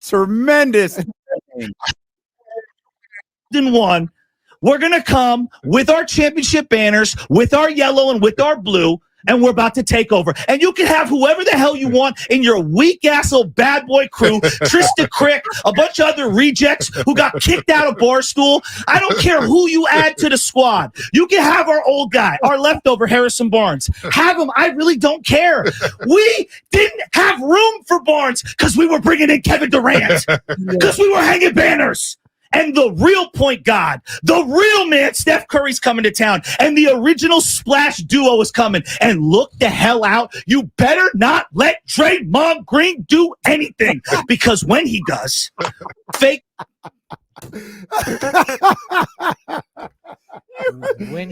Tremendous. One, we're going to come with our championship banners, with our yellow and with our blue, and we're about to take over. And you can have whoever the hell you want in your weak-ass old bad boy crew, Trista Crick, a bunch of other rejects who got kicked out of Barstool. I don't care who you add to the squad. You can have our old guy, our leftover Harrison Barnes. Have him. I really don't care. We didn't have room for Barnes because we were bringing in Kevin Durant, because we were hanging banners. And the real point guard, the real man, Steph Curry's coming to town. And the original Splash duo is coming. And look the hell out. You better not let Draymond Green do anything. Because when he does, fake. When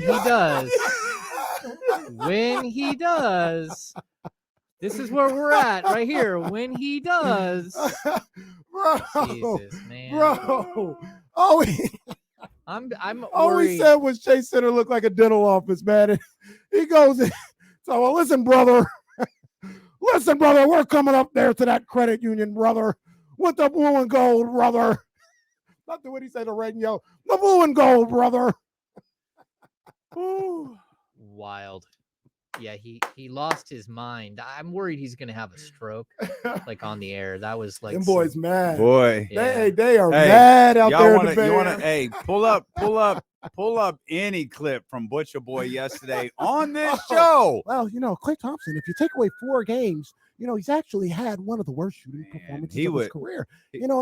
he does, this is where we're at right here. When he does. Bro, Jesus, man. Bro. I'm all worried. he said was Chase Center looked like a dental office, man. And he goes, so well, listen, brother, we're coming up there to that credit union, brother, with the blue and gold, brother. Not the what he said, the red and yellow, the blue and gold, brother. Wild. Yeah, he lost his mind. I'm worried he's gonna have a stroke, like on the air. That was like them boys mad. Boy, yeah. They are mad out there. You want to? Hey, pull up any clip from Butcher Boy yesterday on this show. Well, Klay Thompson. If you take away 4 games, he's actually had one of the worst shooting performances of his career.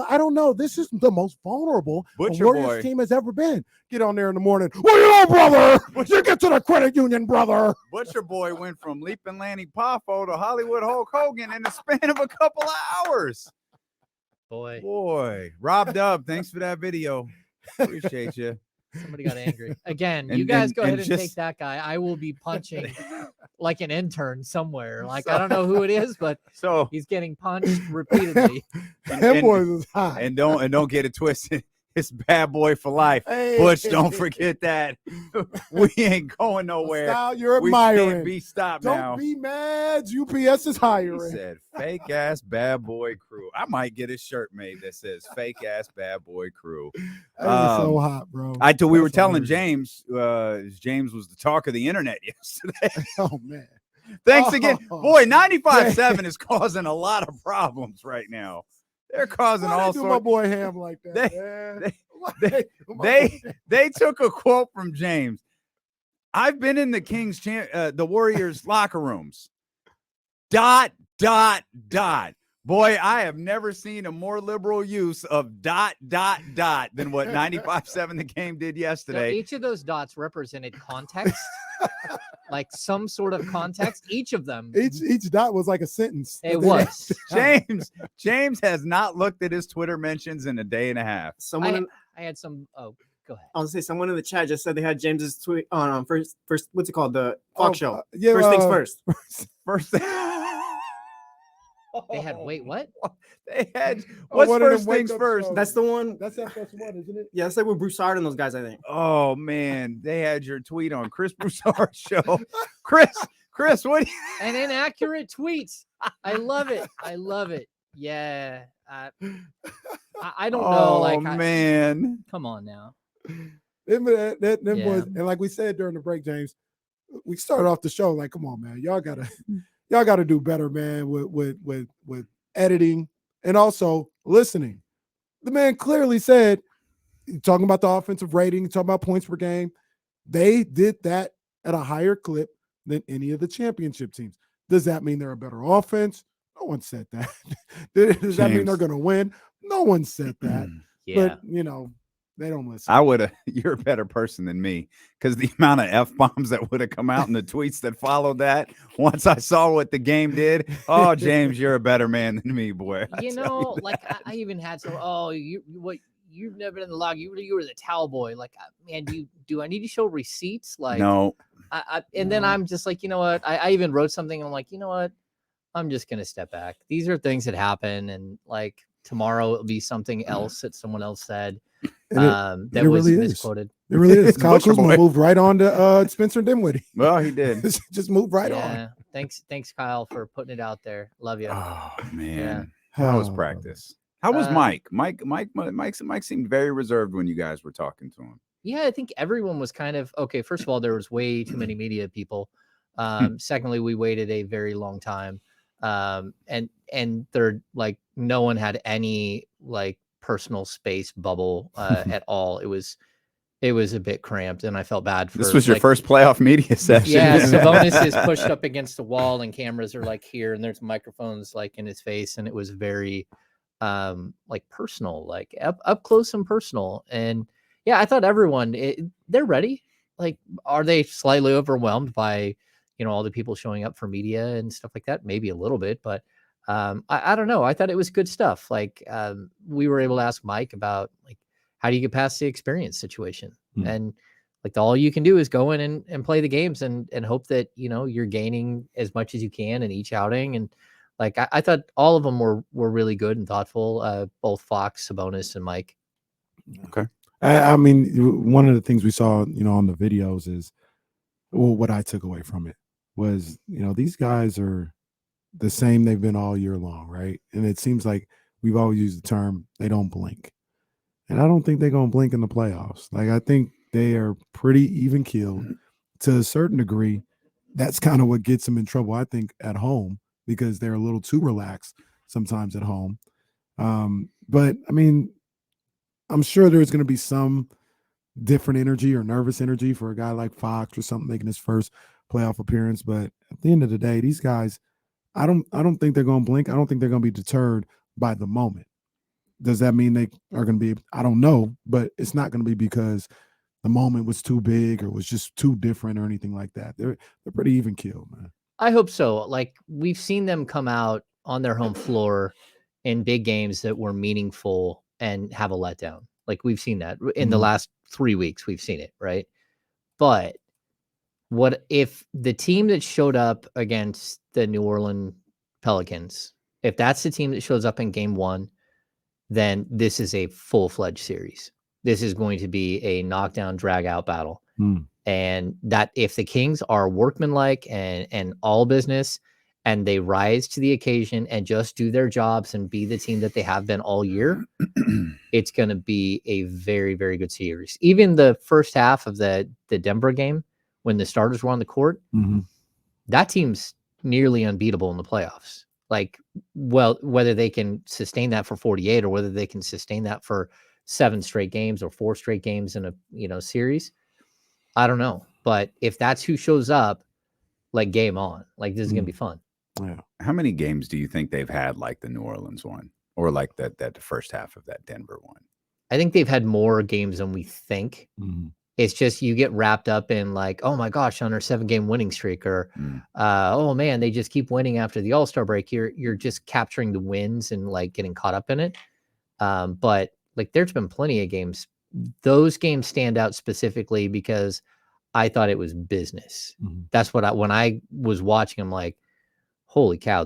I don't know. This is the most vulnerable the Warriors team has ever been. Get on there in the morning. Well, brother, you get to the credit union, brother. Butcher Boy went from Leaping Lanny Poffo to Hollywood Hulk Hogan in the span of a couple of hours. Boy, Rob Dub, thanks for that video. Appreciate you. Somebody got angry again. You guys go ahead and take that guy. I will be punching like an intern somewhere. Like I don't know who it is, but he's getting punched repeatedly. And don't get it twisted. It's bad boy for life. Butch, don't forget that. We ain't going nowhere. Style you're admiring. We can't be stopped don't now. Don't be mad. UPS is hiring. He said fake ass bad boy crew. I might get a shirt made that says fake ass bad boy crew. So hot, bro. We were telling James, James was the talk of the internet yesterday. Oh man. Thanks again. Boy, 95.7 is causing a lot of problems right now. They're causing all sorts. My boy Ham like that. They took a quote from James. I've been in the the Warriors locker rooms. ... Boy, I have never seen a more liberal use of ... than what 95.7 The Game did yesterday. So each of those dots represented context. Like some sort of context, each of them. Each dot was like a sentence. It was. James has not looked at his Twitter mentions in a day and a half. I had some. Oh, go ahead. I was gonna say someone in the chat just said they had James's tweet on first. What's it called? The Fox show. Yeah, first things first. First thing. They had what? They had what's first things first? Shows. That's the one. That's FS1, isn't it? Yeah, that's like with Broussard and those guys, I think. Oh man, they had your tweet on Chris Broussard's show. Chris, what? An inaccurate tweet. I love it. Yeah. I don't know. Oh man, come on now. Them boys, and like we said during the break, James, we started off the show like, come on, man, y'all gotta do better, man, with editing and also listening. The man clearly said, talking about the offensive rating, talking about points per game, they did that at a higher clip than any of the championship teams. Does that mean they're a better offense? No one said that. Does that mean they're going to win? No one said that. Yeah. But, they don't listen. I would have. You're a better person than me because the amount of F-bombs that would have come out in the tweets that followed that once I saw what the game did. Oh, James, you're a better man than me, boy. I even had some. Oh, you've never been in the log. You were the towel boy. Like, man, do I need to show receipts? Like, no. Then I'm just like, you know what? I even wrote something. I'm like, you know what? I'm just gonna step back. These are things that happen, and like tomorrow it'll be something else that someone else said. That was really misquoted. It really is. Kyle Kuzma moved right on to Spencer Dinwiddie. Well, he did. Just moved right on. Thanks, Kyle, for putting it out there. Love you. Oh man, how was practice? How was Mike? Mike seemed very reserved when you guys were talking to him. Yeah, I think everyone was kind of okay. First of all, there was way too many media people. Secondly, we waited a very long time. And third, like no one had any like personal space bubble at all. It was a bit cramped, and I felt bad for. This was your first playoff media session. Yeah, Sabonis is pushed up against the wall, and cameras are like here, and there's microphones like in his face, and it was very like personal, like up close and personal. And yeah, I thought everyone they're ready. Like, are they slightly overwhelmed by all the people showing up for media and stuff like that? Maybe a little bit, but I don't know. I thought it was good stuff. Like we were able to ask Mike about like how do you get past the experience situation, and like all you can do is go in and play the games and hope that you're gaining as much as you can in each outing. And like I thought all of them were really good and thoughtful. Both Fox, Sabonis, and Mike. Okay. I mean, one of the things we saw, on the videos is, well, what I took away from it was, these guys are the same they've been all year long, right? And it seems like we've always used the term they don't blink. And I don't think they're going to blink in the playoffs. Like, I think they are pretty even keeled to a certain degree. That's kind of what gets them in trouble, I think, at home, because they're a little too relaxed sometimes at home. But I mean, I'm sure there's going to be some different energy or nervous energy for a guy like Fox or something making his first playoff appearance. But at the end of the day, these guys, I don't think they're going to blink. I don't think they're going to be deterred by the moment. Does that mean they are going to be? I don't know, but it's not going to be because the moment was too big or was just too different or anything like that. They're pretty even keeled, man. I hope so. Like we've seen them come out on their home floor in big games that were meaningful and have a letdown. Like we've seen that in the last 3 weeks. We've seen it, right? But what if the team that showed up against the New Orleans Pelicans, if that's the team that shows up in game 1, then this is a full-fledged series. This is going to be a knockdown, drag-out battle. And that if the Kings are workmanlike and all business, and they rise to the occasion and just do their jobs and be the team that they have been all year, it's going to be a very, very good series. Even the first half of the Denver game, when the starters were on the court, that team's nearly unbeatable in the playoffs. Like, well, whether they can sustain that for 48 or whether they can sustain that for 7 straight games or 4 straight games in a series, I don't know. But if that's who shows up, like game on, like this is going to be fun. Yeah. How many games do you think they've had like the New Orleans one or like that the first half of that Denver one? I think they've had more games than we think. It's just you get wrapped up in like, oh my gosh, on our 7-game winning streak, or oh man, they just keep winning after the All-Star break. You're just capturing the wins and like getting caught up in it. But like there's been plenty of games. Those games stand out specifically because I thought it was business. That's what when I was watching, I'm like, holy cow,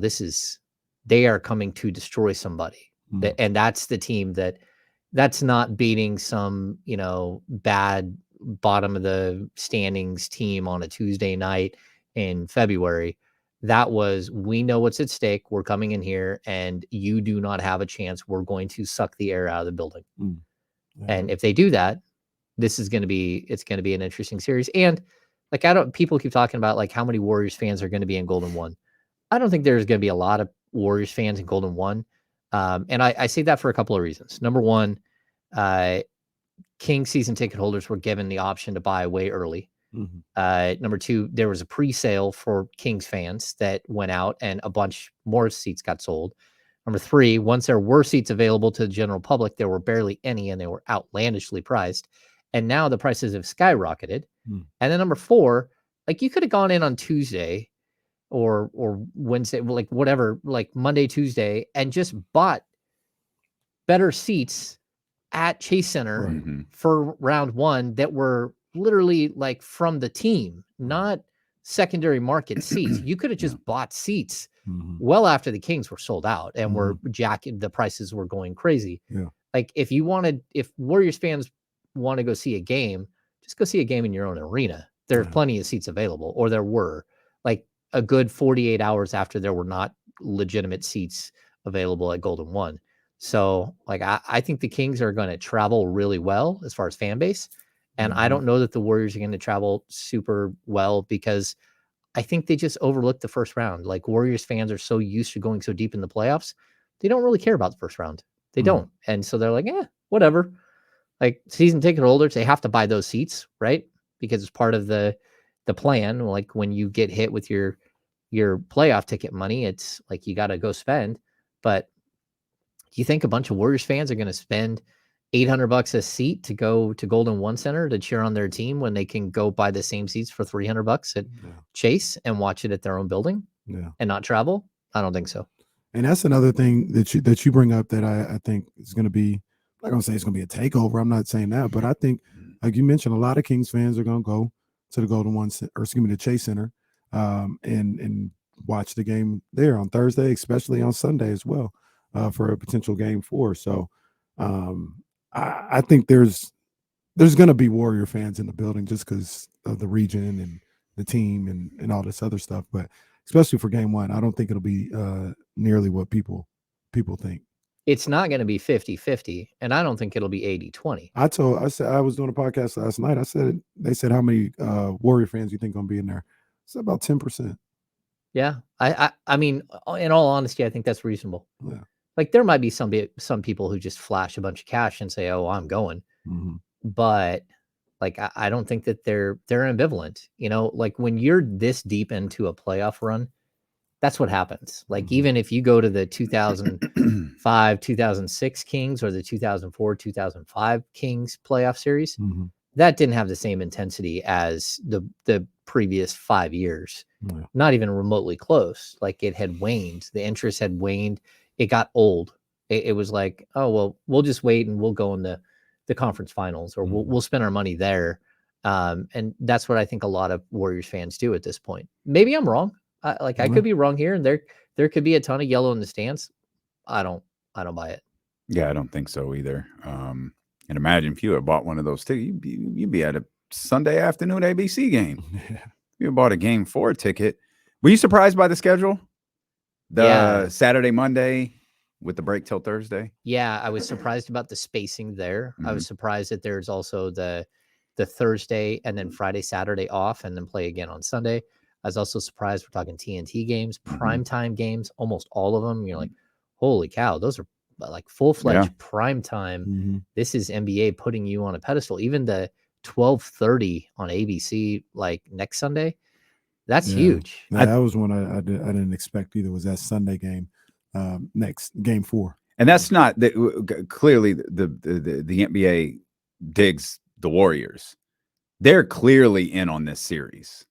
they are coming to destroy somebody. And that's the team that's not beating some, bad bottom of the standings team on a Tuesday night in February. That was, we know what's at stake. We're coming in here and you do not have a chance. We're going to suck the air out of the building. And if they do that, it's going to be an interesting series. And like, people keep talking about like how many Warriors fans are going to be in Golden 1. I don't think there's going to be a lot of Warriors fans in Golden 1. And I say that for a couple of reasons. Number one, King season ticket holders were given the option to buy way early. Number two, there was a pre-sale for Kings fans that went out and a bunch more seats got sold. Number three, once there were seats available to the general public, there were barely any and they were outlandishly priced. And now the prices have skyrocketed. And then number four, like you could have gone in on Tuesday or Wednesday, like whatever, like Monday, Tuesday, and just bought better seats at Chase Center for round 1 that were literally like from the team, not secondary market seats. You could have just bought seats well after the Kings were sold out and were the prices were going crazy. Like if Warriors fans want to go see a game, just go see a game in your own arena. There are plenty of seats available, or there were like a good 48 hours after there were not legitimate seats available at Golden 1. So like I think the Kings are going to travel really well as far as fan base. And I don't know that the Warriors are going to travel super well because I think they just overlooked the first round. Like Warriors fans are so used to going so deep in the playoffs, they don't really care about the first round. They don't. And so they're like, whatever. Like season ticket holders, they have to buy those seats, right? Because it's part of the plan. Like when you get hit with your playoff ticket money, it's like you got to go spend. But do you think a bunch of Warriors fans are going to spend $800 a seat to go to Golden One Center to cheer on their team when they can go buy the same seats for $300 at Chase and watch it at their own building and not travel? I don't think so. And that's another thing that you bring up that I think is going to be, I'm not going to say it's going to be a takeover. I'm not saying that, but I think, like you mentioned, a lot of Kings fans are going to go to the Golden One, or excuse me, the Chase Center, and watch the game there on Thursday, especially on Sunday as well, for a potential Game 4. So I think there's going to be Warrior fans in the building just because of the region and the team and all this other stuff. But especially for Game 1, I don't think it'll be nearly what people think. It's not going to be 50-50, and I don't think it'll be 80-20. I said I was doing a podcast last night. They said how many Warrior fans you think gonna be in there? It's about 10%. Yeah, I mean, in all honesty, I think that's reasonable. Yeah. Like there might be some people who just flash a bunch of cash and say, "Oh, I'm going," but like I don't think that they're ambivalent. You know, like when you're this deep into a playoff run, that's what happens. Like even if you go to the 2005, 2006 Kings or the 2004, 2005 Kings playoff series, that didn't have the same intensity as the previous 5 years. Not even remotely close. Like it had waned. The interest had waned. It got old. It was like, oh, well, we'll just wait and we'll go in the conference finals or we'll spend our money there. And that's what I think a lot of Warriors fans do at this point. Maybe I'm wrong. I could be wrong here, and there could be a ton of yellow in the stands. I don't buy it. Yeah, I don't think so either. And imagine if you had bought one of those tickets, you'd be at a Sunday afternoon ABC game. You bought a Game 4 ticket. Were you surprised by the schedule? Saturday, Monday with the break till Thursday? Yeah, I was surprised about the spacing there. I was surprised that there's also the Thursday and then Friday, Saturday off and then play again on Sunday. I was also surprised we're talking TNT games, primetime games, almost all of them. You're like, holy cow, those are like full-fledged primetime. This is NBA putting you on a pedestal. Even the 12:30 on ABC, like next Sunday, that's huge. Yeah, that was one I didn't expect either, was that Sunday game, next Game 4. And that's not clearly the NBA digs the Warriors. They're clearly in on this series.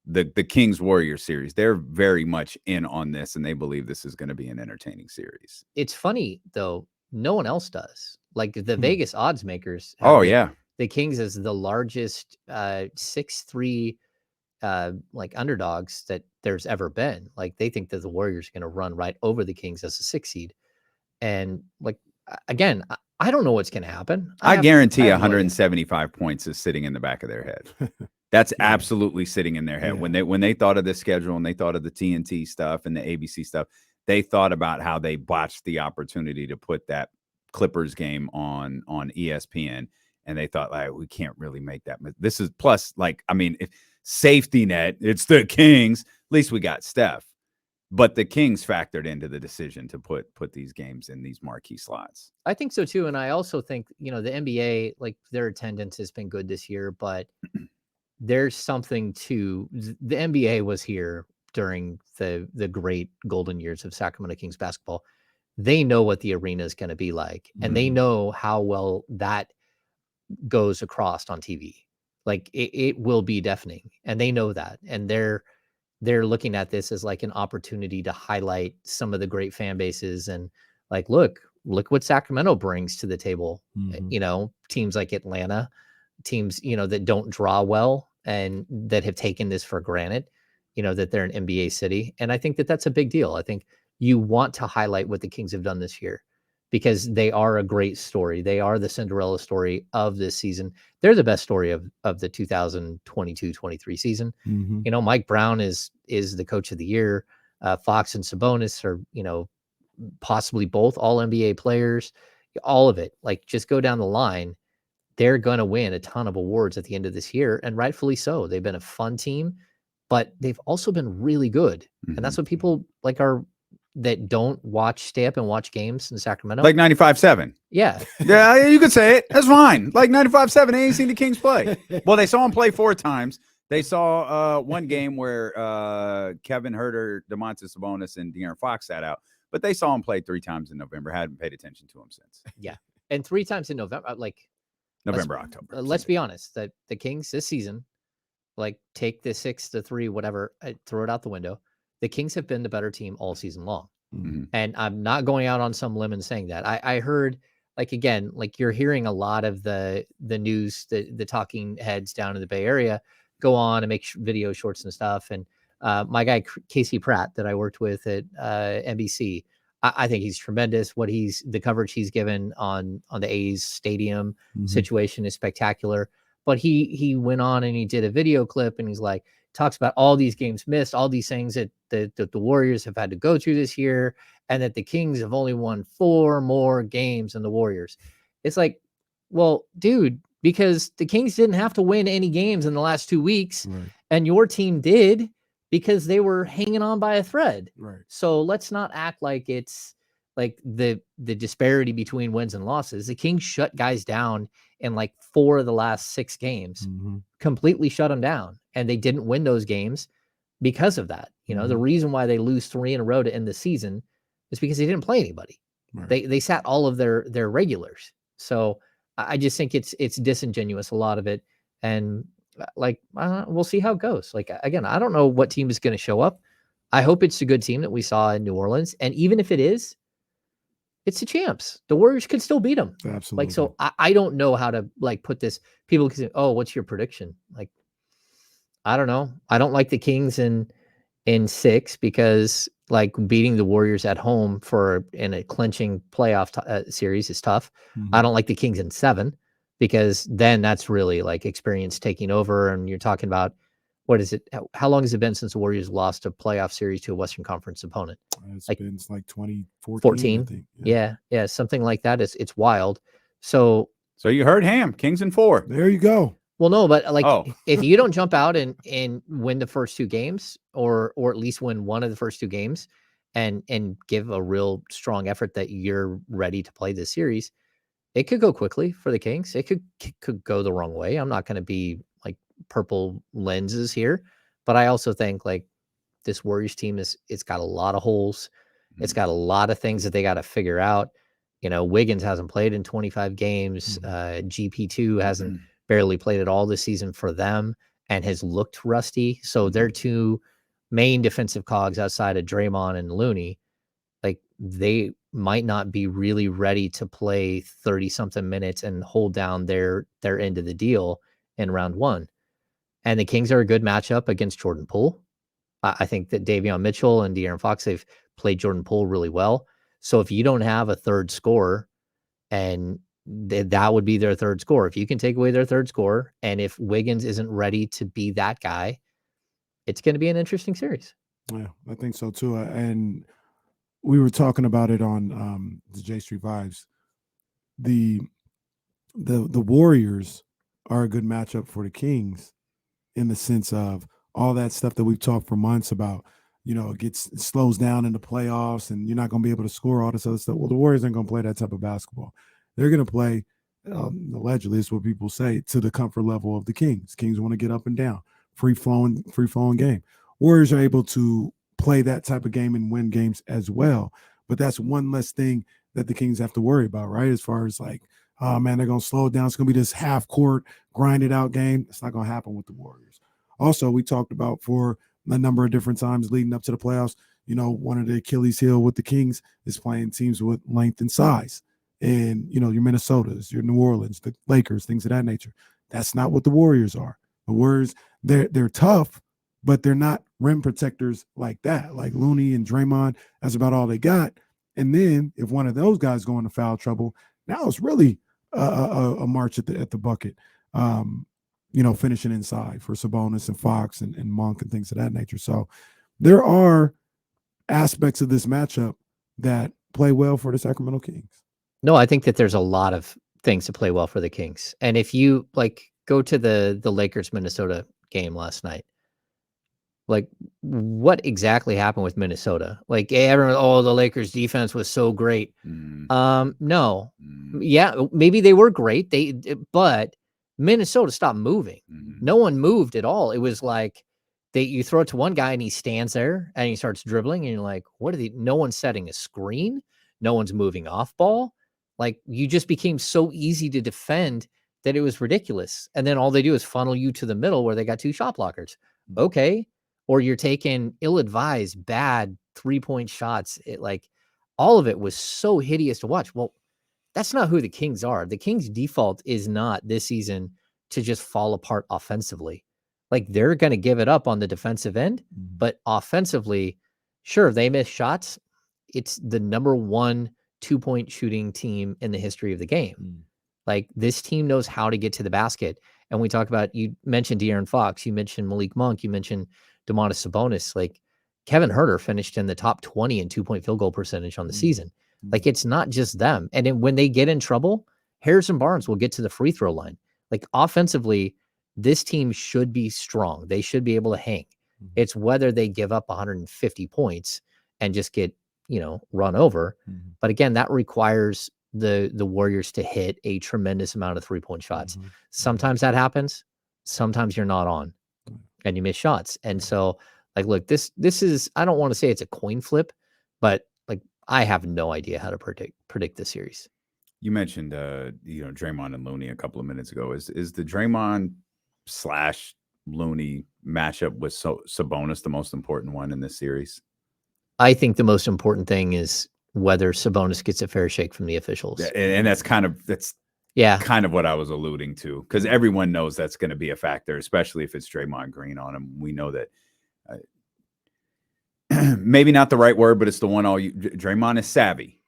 The Kings Warriors series, they're very much in on this, and they believe this is going to be an entertaining series. It's funny though, no one else does. Like the Vegas odds makers. The Kings as the largest 6-3 like underdogs that there's ever been. Like they think that the Warriors are going to run right over the Kings as a 6 seed. And like again, I don't know what's going to happen. I guarantee 175 points is sitting in the back of their head. That's absolutely sitting in their head. When they thought of the schedule and they thought of the TNT stuff and the ABC stuff, they thought about how they botched the opportunity to put that Clippers game on ESPN, and they thought, like, we can't really make that. This is plus, like, I mean, if safety net, it's the Kings. At least we got Steph, but the Kings factored into the decision to put these games in these marquee slots. I think so too, and I also think the NBA, like their attendance has been good this year, but there's something to the NBA was here during the great golden years of Sacramento Kings basketball. They know what the arena is going to be like, and they know how well that goes across on TV. Like it will be deafening, and they know that, and they're looking at this as like an opportunity to highlight some of the great fan bases and like, look what Sacramento brings to the table. Teams like Atlanta, teams, that don't draw well and that have taken this for granted, that they're an NBA city. And I think that that's a big deal. I think you want to highlight what the Kings have done this year because they are a great story. They are the Cinderella story of this season. They're the best story of the 2022-23 season. Mike Brown is the coach of the year. Fox and Sabonis are, possibly both all NBA players, all of it. Like, just go down the line. They're going to win a ton of awards at the end of this year, and rightfully so. They've been a fun team, but they've also been really good. And that's what people like that don't stay up and watch games in Sacramento. Like 95-7. Yeah. Yeah, you could say it. That's fine. Like 95-7, they ain't seen the Kings play. Well, they saw them play 4 times. They saw one game where Kevin Huerter, Domantas Sabonis, and De'Aaron Fox sat out. But they saw him play 3 times in November. Hadn't paid attention to him since. Yeah. And 3 times in November, November, October. Let's be honest, that the Kings this season, like, take the 6-3, whatever, throw it out the window. The Kings have been the better team all season long. Mm-hmm. And I'm not going out on some limb and saying that. I heard, like, again, like, you're hearing a lot of the news, the talking heads down in the Bay Area go on and make video shorts and stuff. And my guy, Casey Pratt, that I worked with at NBC, I think he's tremendous. The coverage he's given on the A's stadium situation is spectacular. But he went on and he did a video clip, and he's like, talks about all these games missed, all these things that the Warriors have had to go through this year, and that the Kings have only won 4 more games than the Warriors. It's like, well, dude, because the Kings didn't have to win any games in the last 2 weeks, Right. and your team did, because they were hanging on by a thread. Right. So let's not act like it's like the disparity between wins and losses. The Kings shut guys down in like 4 of the last 6 games, completely shut them down. And they didn't win those games because of that. You know, the reason why they lose 3 in a row to end the season is because they didn't play anybody. Right. They sat all of their regulars. So I just think it's disingenuous, a lot of it. And like, we'll see how it goes. Like, again, I don't know what team is going to show up. I hope it's a good team that we saw in New Orleans. And even if it is, it's the champs. The Warriors could still beat them. Absolutely. Like, so I don't know how to like put this. People can say, oh, what's your prediction? Like, I don't know. I don't like the Kings in 6 because, like, beating the Warriors at home in a clinching playoff series is tough. I don't like the Kings in 7 because then that's really like experience taking over. And you're talking about, what is it? How long has it been since the Warriors lost a playoff series to a Western Conference opponent? It's been like 2014. 14. I think. Yeah, something like that. It's wild. So you heard Ham, Kings in 4. There you go. Well, no, but like, if you don't jump out and win the first 2 games, or at least win one of the first 2 games, and give a real strong effort that you're ready to play this series, it could go quickly for the Kings. It could go the wrong way. I'm not going to be like purple lenses here, but I also think like this Warriors team it's got a lot of holes. It's got a lot of things that they got to figure out. You know, Wiggins hasn't played in 25 games. GP2 hasn't barely played at all this season for them and has looked rusty. So their 2 main defensive cogs outside of Draymond and Looney, like, they might not be really ready to play 30-something minutes and hold down their end of the deal in round 1. And the Kings are a good matchup against Jordan Poole. I think that Davion Mitchell and De'Aaron Fox, they've played Jordan Poole really well. So if you don't have a third scorer, and that would be their third scorer, if you can take away their third scorer, and if Wiggins isn't ready to be that guy, it's going to be an interesting series. Yeah, I think so too. And we were talking about it on the J Street Vibes. The Warriors are a good matchup for the Kings in the sense of all that stuff that we've talked for months about. You know, it slows down in the playoffs, and you're not going to be able to score all this other stuff. Well, the Warriors aren't going to play that type of basketball. They're going to play, allegedly, is what people say, to the comfort level of the Kings. Kings want to get up and down, free flowing game. Warriors are able to play that type of game and win games as well. But that's one less thing that the Kings have to worry about, right? As far as like, oh man, they're going to slow it down. It's going to be this half court, grinded out game. It's not going to happen with the Warriors. Also, we talked about for a number of different times leading up to the playoffs, you know, one of the Achilles heel with the Kings is playing teams with length and size. And, you know, your Minnesotas, your New Orleans, the Lakers, things of that nature. That's not what the Warriors are. The Warriors, they're tough, but they're not rim protectors like that. Like Looney and Draymond, that's about all they got. And then if one of those guys go into foul trouble, now it's really a march at the bucket. You know, finishing inside for Sabonis and Fox and Monk and things of that nature. So there are aspects of this matchup that play well for the Sacramento Kings. No, I think that there's a lot of things to play well for the Kings. And if you go to the Lakers Minnesota game last night, what exactly happened with Minnesota? Everyone, the Lakers defense was so great. No. Yeah, maybe they were great. But Minnesota stopped moving. No one moved at all. It was like you throw it to one guy and he stands there and he starts dribbling and you're like, no one's setting a screen. No one's moving off ball. You just became so easy to defend that it was ridiculous. And then all they do is funnel you to the middle where they got 2 shot blockers. Okay. Or you're taking ill-advised, bad 3-point shots. All of it was so hideous to watch. Well, that's not who the Kings are. The Kings' default is not this season to just fall apart offensively. They're going to give it up on the defensive end, but offensively, sure, they miss shots. It's the number 1 2-point shooting team in the history of the game. This team knows how to get to the basket. And we talk about, you mentioned De'Aaron Fox, you mentioned Malik Monk, you mentioned Domantas Sabonis. Kevin Huerter finished in the top 20 in 2-point field goal percentage on the season. It's not just them. And then when they get in trouble, Harrison Barnes will get to the free throw line. Offensively, this team should be strong. They should be able to hang. It's whether they give up 150 points and just get, run over. But again, that requires the Warriors to hit a tremendous amount of 3-point shots. Sometimes that happens. Sometimes you're not on and you miss shots. And so look, this is, I don't want to say it's a coin flip, but I have no idea how to predict the series. You mentioned, Draymond and Looney a couple of minutes ago. Is the Draymond / Looney matchup with Sabonis the most important one in this series? I think the most important thing is whether Sabonis gets a fair shake from the officials. And that's kind of what I was alluding to, because everyone knows that's going to be a factor, especially if it's Draymond Green on him. We know that maybe not the right word, but it's the one Draymond is savvy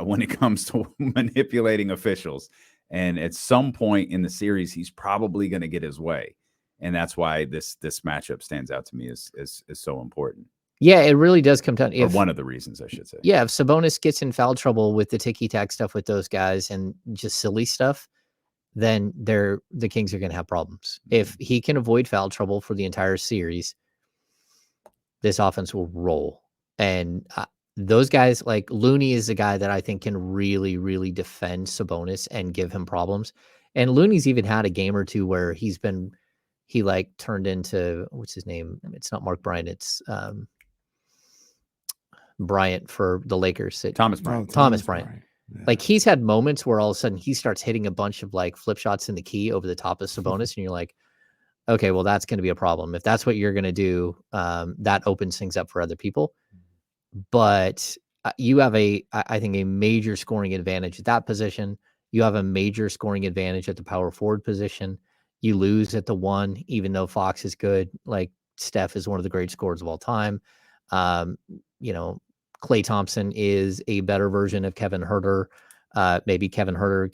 when it comes to manipulating officials. And at some point in the series, he's probably going to get his way. And that's why this matchup stands out to me as so important. Yeah, it really does come down. Or one of the reasons, I should say. Yeah, if Sabonis gets in foul trouble with the ticky-tack stuff with those guys and just silly stuff, then the Kings are going to have problems. If he can avoid foul trouble for the entire series, this offense will roll. And those guys, Looney is a guy that I think can really, really defend Sabonis and give him problems. And Looney's even had a game or two where he turned into, what's his name? It's not Mark Bryant. It's Bryant for the Lakers. Thomas Bryant. Thomas Bryant. Yeah. He's had moments where all of a sudden he starts hitting a bunch of flip shots in the key over the top of Sabonis. And you're like, okay, well, that's going to be a problem. If that's what you're going to do, that opens things up for other people. But you have I think a major scoring advantage at that position. You have a major scoring advantage at the power forward position. You lose at the 1, even though Fox is good. Steph is one of the great scorers of all time. Klay Thompson is a better version of Kevin Huerter. Maybe Kevin Huerter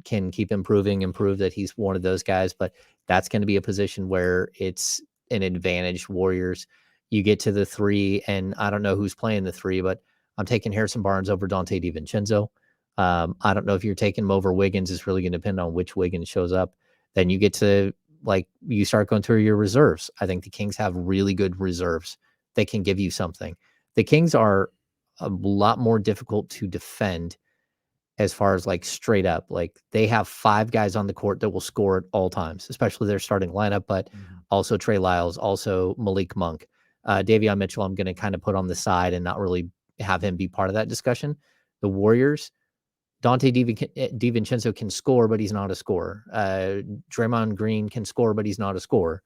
can keep improving and prove that he's one of those guys, but that's going to be a position where it's an advantage Warriors. You get to the 3, and I don't know who's playing the 3, but I'm taking Harrison Barnes over Dante DiVincenzo. I don't know if you're taking him over Wiggins. It's really going to depend on which Wiggins shows up. Then you get to you start going through your reserves. I think the Kings have really good reserves. They can give you something. The Kings are a lot more difficult to defend as far as straight up. They have 5 guys on the court that will score at all times, especially their starting lineup, but also Trey Lyles, also Malik Monk. Davion Mitchell, I'm going to kind of put on the side and not really have him be part of that discussion. The Warriors, Dante DiVincenzo can score, but he's not a scorer. Draymond Green can score, but he's not a scorer.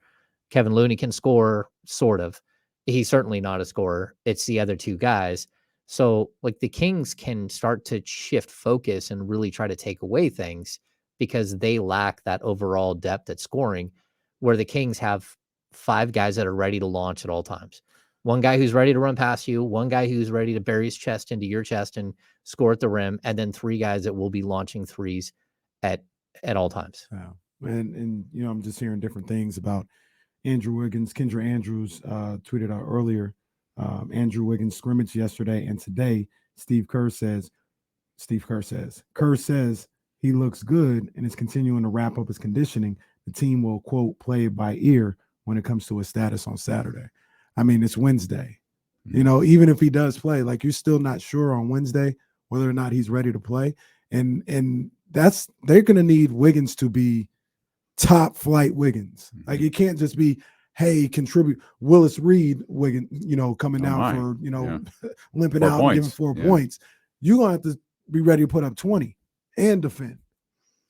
Kevin Looney can score, sort of. He's certainly not a scorer. It's the other 2 guys. So the Kings can start to shift focus and really try to take away things because they lack that overall depth at scoring, where the Kings have 5 guys that are ready to launch at all times. One guy who's ready to run past you, one guy who's ready to bury his chest into your chest and score at the rim, and then 3 guys that will be launching threes at all times. Yeah. And I'm just hearing different things about Andrew Wiggins. Kendra Andrews tweeted out earlier, Andrew Wiggins scrimmage yesterday and today Kerr says he looks good and is continuing to wrap up his conditioning. The team will, quote, play it by ear when it comes to his status on Saturday. I mean, it's Wednesday. You know, even if he does play, like, you're still not sure on Wednesday whether or not he's ready to play. And they're going to need Wiggins to be top flight Wiggins. Like, it can't just be, hey, contribute Willis Reed Wiggins, you know, coming out for, you know, limping 4 out points. and giving 4 points. You're going to have to be ready to put up 20 and defend.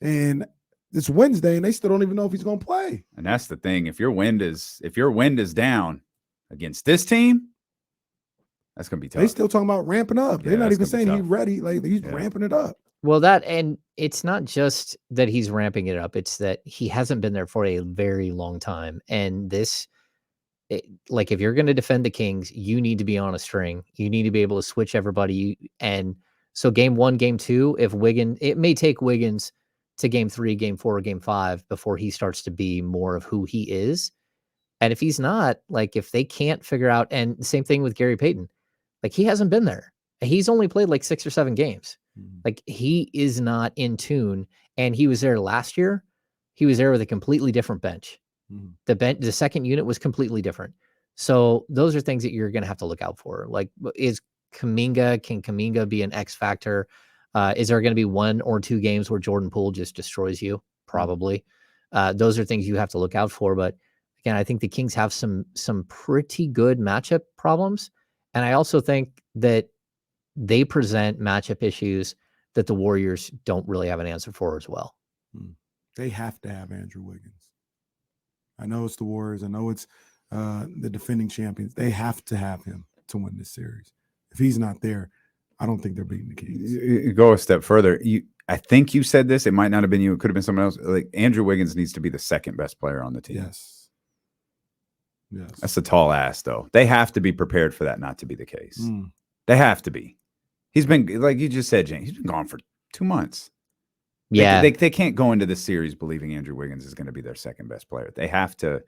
And it's Wednesday and they still don't even know if he's going to play. And that's the thing. If your wind is down against this team, that's going to be tough. They still talking about ramping up. They're not even saying he's tough. ready. Like, he's ramping it up. Well, and it's not just that he's ramping it up. It's that he hasn't been there for a very long time. And like, if you're going to defend the Kings, you need to be on a string. You need to be able to switch everybody. And so game 1, game 2, it may take Wiggins to game 3, game 4, game 5 before he starts to be more of who he is. And if he's not, like, if they can't figure out, and the same thing with Gary Payton, like, he hasn't been there. He's only played like 6 or 7 games. Like, he is not in tune. And he was there last year. He was there with a completely different bench. The second unit was completely different. So those are things that you're going to have to look out for. Like, can Kuminga be an X factor? Is there going to be 1 or 2 games where Jordan Poole just destroys you? Probably. Those are things you have to look out for. But again, I think the Kings have some pretty good matchup problems. And I also think that they present matchup issues that the Warriors don't really have an answer for as well. They have to have Andrew Wiggins. I know it's the Warriors. I know it's the defending champions. They have to have him to win this series. If he's not there, I don't think they're beating the Kings. You go a step further. I think you said this. It might not have been you. It could have been someone else. Like, Andrew Wiggins needs to be the second best player on the team. Yes. That's a tall ask, though. They have to be prepared for that not to be the case. They have to be. He's been, like you just said, James, he's been gone for 2 months. Yeah. They can't go into this series believing Andrew Wiggins is going to be their second best player. They have to.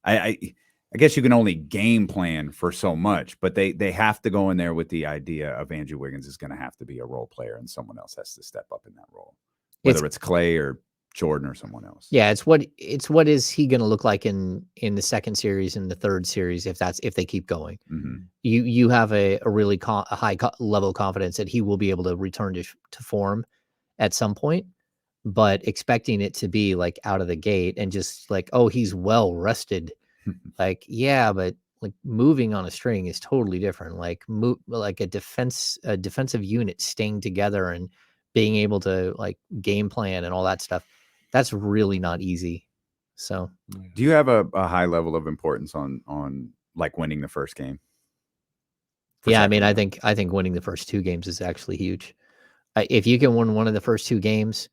I guess you can only game plan for so much, but they have to go in there with the idea of Andrew Wiggins is going to have to be a role player and someone else has to step up in that role, whether it's Clay or Jordan or someone else. Yeah, it's what is he going to look like in the second series and the third series if they keep going. You have a really high level of confidence that he will be able to return to form at some point, but expecting it to be like out of the gate and just like, oh, he's well rested. Like, yeah, but like moving on a string is totally different. Like a defensive unit staying together and being able to like game plan and all that stuff. That's really not easy. So, do you have a high level of importance on like winning the first game? Yeah, I mean, I think winning the first 2 games is actually huge. If you can win one of the first 2 games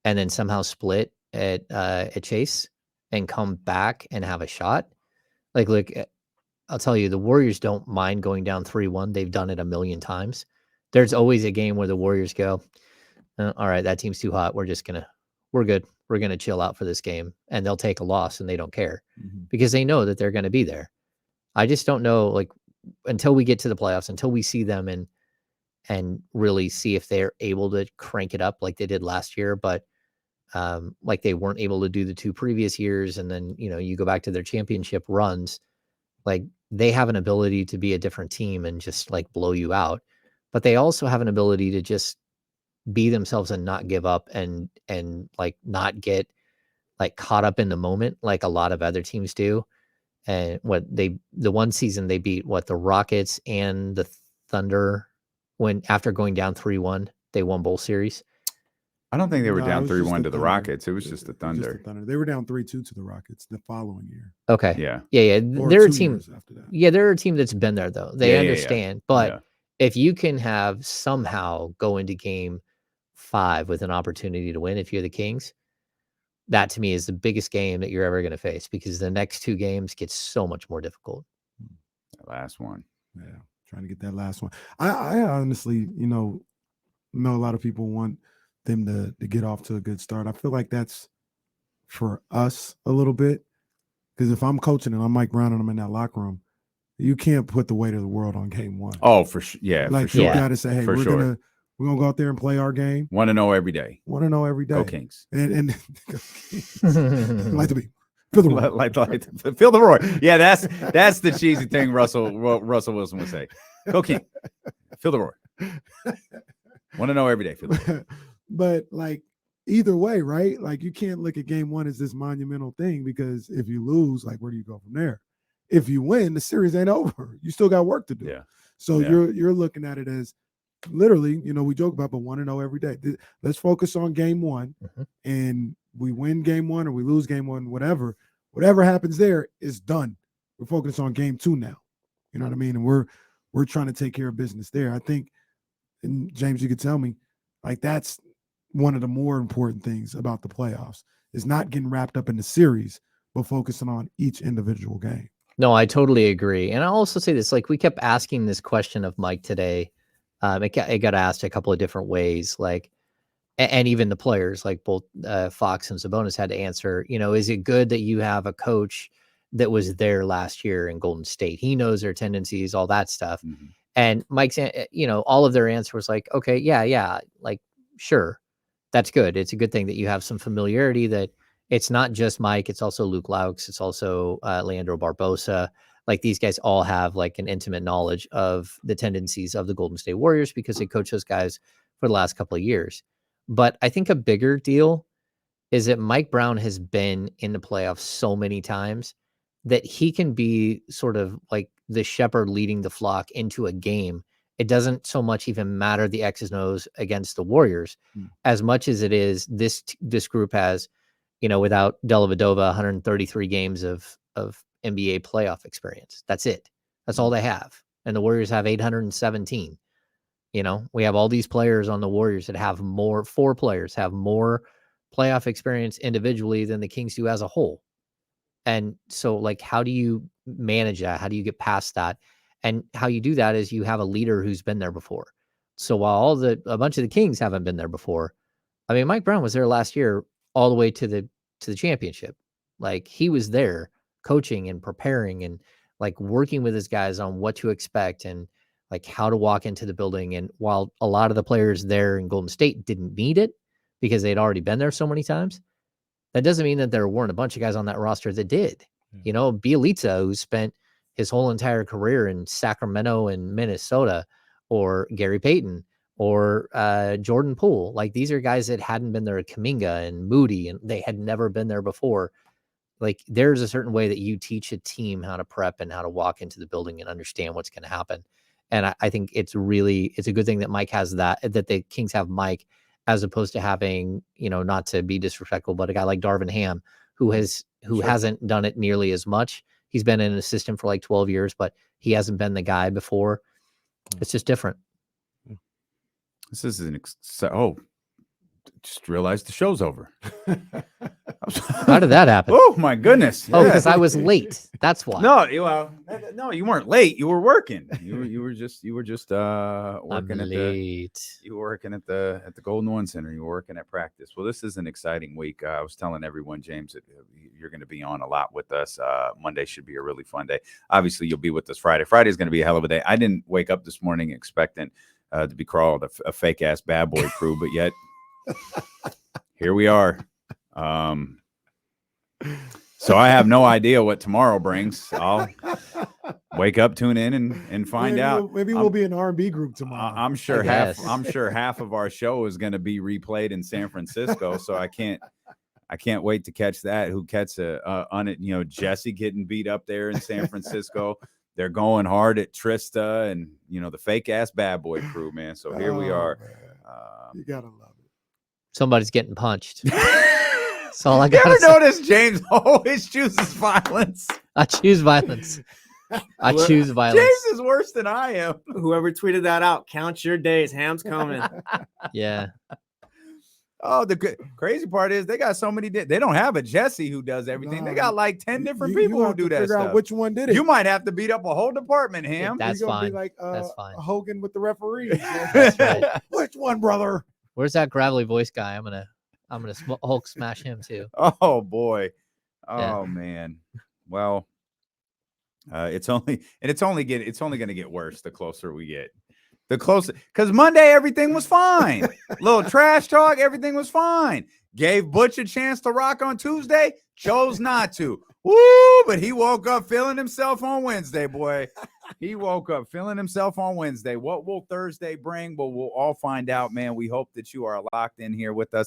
and then somehow split at Chase and come back and have a shot, like, look, I'll tell you, the Warriors don't mind going down 3-1. They've done it a million times. There's always a game where the Warriors go, all right, that team's too hot. We're good. We're going to chill out for this game. And they'll take a loss and they don't care because they know that they're going to be there. I just don't know, like, until we get to the playoffs, until we see them and really see if they're able to crank it up like they did last year, but like they weren't able to do the 2 previous years. And then, you go back to their championship runs, like they have an ability to be a different team and just like blow you out. But they also have an ability to just be themselves and not give up and like not get like caught up in the moment like a lot of other teams do. And the one season they beat the Rockets and the Thunder when after going down 3-1, they won both series. I don't think they were down 3-1 to the Rockets. It was just the Thunder. They were down 3-2 to the Rockets the following year. Okay. Yeah. They're a team after that. Yeah, they're a team that's been there though. They understand. But if you can have somehow go into game 5 with an opportunity to win, if you're the Kings, that to me is the biggest game that you're ever going to face because the next 2 games get so much more difficult. That last one. Yeah. Trying to get that last one. I honestly, know a lot of people want them to get off to a good start. I feel like that's for us a little bit because if I'm coaching and I'm Mike Brown and I'm in that locker room you can't put the weight of the world on game one. Oh, for sure. Yeah, like for sure. you got to say, hey, For we're sure. gonna go out there and play our game. Want to know every day. Want to know every day. Go Kings. And like to be feel the roar. like feel the roar. Yeah, that's the cheesy thing Russell Wilson would say. Go King. Feel the roar. Want to know every day. Feel the roar. But like either way, right? Like you can't look at game one as this monumental thing, because if you lose, like where do you go from there? If you win, the series ain't over. You still got work to do. Yeah. So Yeah. you're looking at it as literally, we joke about, but 1-0 every day. Let's focus on game one, and we win game one or we lose game one, whatever happens there is done. We're focused on game two now. You know what I mean? And we're trying to take care of business there. I think, and James, you could tell me, like that's one of the more important things about the playoffs is not getting wrapped up in the series, but focusing on each individual game. No, I totally agree. And I'll also say this, like we kept asking this question of Mike today. It got asked a couple of different ways, like, and even the players, like both Fox and Sabonis had to answer, is it good that you have a coach that was there last year in Golden State? He knows their tendencies, all that stuff. Mm-hmm. And Mike's, all of their answer was like, okay, yeah. Like, sure. That's good. It's a good thing that you have some familiarity, that it's not just Mike. It's also Luke Laux. It's also Leandro Barbosa. Like these guys all have like an intimate knowledge of the tendencies of the Golden State Warriors because they coach those guys for the last couple of years. But I think a bigger deal is that Mike Brown has been in the playoffs so many times that he can be sort of like the shepherd leading the flock into a game. It doesn't so much even matter the X's and O's against the Warriors as much as it is this group has, without Dellavedova, 133 games of NBA playoff experience. That's it. That's all they have. And the Warriors have 817. We have all these players on the Warriors that have more, 4 players have more playoff experience individually than the Kings do as a whole. And so like, how do you manage that? How do you get past that? And how you do that is you have a leader who's been there before. So while a bunch of the Kings haven't been there before, I mean, Mike Brown was there last year all the way to the championship. Like he was there coaching and preparing and like working with his guys on what to expect and like how to walk into the building. And while a lot of the players there in Golden State didn't need it because they'd already been there so many times, that doesn't mean that there weren't a bunch of guys on that roster that did. Bielitsa, who spent his whole entire career in Sacramento and Minnesota, or Gary Payton, or Jordan Poole. Like these are guys that hadn't been there, Kuminga and Moody, and they had never been there before. Like there's a certain way that you teach a team how to prep and how to walk into the building and understand what's going to happen. And I think it's a good thing that Mike has that the Kings have Mike, as opposed to having, not to be disrespectful, but a guy like Darvin Ham who hasn't done it nearly as much. He's been an assistant for like 12 years, but he hasn't been the guy before. It's just different. This is just realized the show's over. How did that happen? Oh my goodness! Oh, because I was late. That's why. No, you weren't late. You were working. You were just working I'm late. You were working at the Golden One Center. You were working at practice. Well, this is an exciting week. I was telling everyone, James, that you're going to be on a lot with us. Monday should be a really fun day. Obviously, you'll be with us Friday. Friday is going to be a hell of a day. I didn't wake up this morning expecting to be called a fake ass bad boy crew, but yet here we are. So I have no idea what tomorrow brings. I'll wake up, tune in, and find out. Maybe we'll be an R&B group tomorrow. I'm sure half of our show is going to be replayed in San Francisco. So I can't wait to catch that. Who catch on it? Jesse getting beat up there in San Francisco. They're going hard at Trista and the fake ass bad boy crew, man. So here we are. You gotta love it. Somebody's getting punched. That's all I You got. ever notice James always chooses violence? I choose violence. I choose violence. James is worse than I am. Whoever tweeted that out, count your days. Ham's coming. Yeah. Oh, the crazy part is they got so many. They don't have a Jesse who does everything. They got like 10 different people who do that figure stuff. out which one did it. You might have to beat up a whole department, Ham. That's You're gonna fine. Be like, That's fine. Hogan with the referees. That's right. Which one, brother? Where's that gravelly voice guy? I'm gonna Hulk smash him too. Oh boy. Oh Yeah. man. Well, It's only going to get worse the closer we get. The closer, because Monday everything was fine. Little trash talk, everything was fine. Gave Butch a chance to rock on Tuesday, chose not to. Woo! But he woke up feeling himself on Wednesday, boy. He woke up feeling himself on Wednesday. What will Thursday bring? Well, we'll all find out, man. We hope that you are locked in here with us.